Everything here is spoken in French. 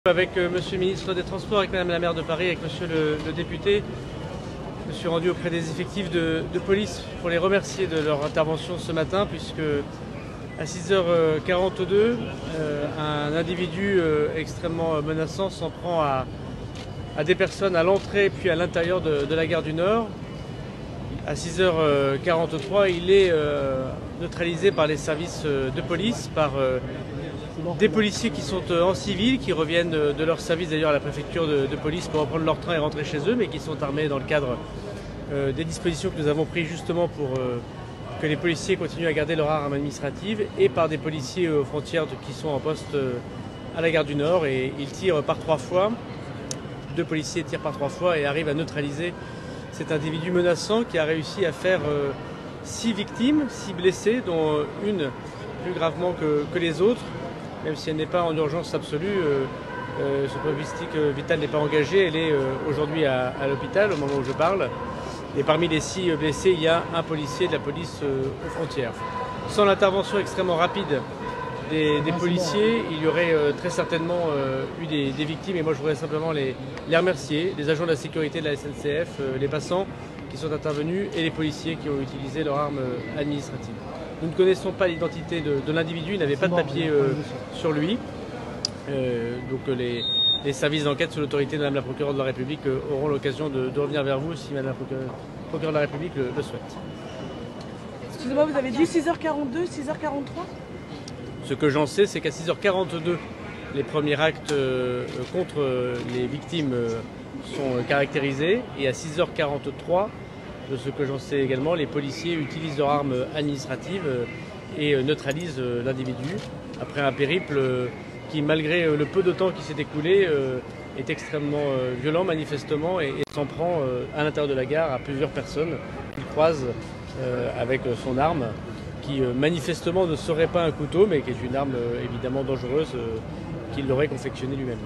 Avec Monsieur le ministre des Transports, avec Madame la maire de Paris, avec Monsieur le député, je me suis rendu auprès des effectifs de police pour les remercier de leur intervention ce matin, puisque à 6h42, un individu extrêmement menaçant s'en prend à des personnes à l'entrée puis à l'intérieur de la gare du Nord. À 6h43, il est neutralisé par les services de police, par des policiers qui sont en civil, qui reviennent de leur service d'ailleurs à la préfecture de police pour reprendre leur train et rentrer chez eux, mais qui sont armés dans le cadre des dispositions que nous avons prises justement pour que les policiers continuent à garder leur arme administrative, et par des policiers aux frontières qui sont en poste à la gare du Nord, et ils tirent par 3 fois. 2 policiers tirent par 3 fois et arrivent à neutraliser cet individu menaçant qui a réussi à faire 6 victimes, 6 blessés, dont une plus gravement que les autres. Même si elle n'est pas en urgence absolue, son pronostic vital n'est pas engagé, elle est aujourd'hui à l'hôpital au moment où je parle. Et parmi les 6 blessés, il y a un policier de la police aux frontières. Sans l'intervention extrêmement rapide des policiers, il y aurait très certainement eu des victimes, et moi je voudrais simplement les remercier, les agents de la sécurité de la SNCF, les passants qui sont intervenus et les policiers qui ont utilisé leur arme administrative. Nous ne connaissons pas l'identité de l'individu, il n'avait pas de papier sur lui. Donc les services d'enquête sous l'autorité de Madame la procureure de la République auront l'occasion de revenir vers vous si Madame la procureure de la République le souhaite. Excusez-moi, vous avez dit 6h42, 6h43 ? Ce que j'en sais, c'est qu'à 6h42, les premiers actes contre les victimes sont caractérisés, et à 6h43, de ce que j'en sais également, les policiers utilisent leurs armes administratives et neutralisent l'individu après un périple qui, malgré le peu de temps qui s'est écoulé, est extrêmement violent manifestement, et s'en prend à l'intérieur de la gare à plusieurs personnes qu'il croise avec son arme, qui manifestement ne serait pas un couteau, mais qui est une arme évidemment dangereuse qu'il aurait confectionnée lui-même.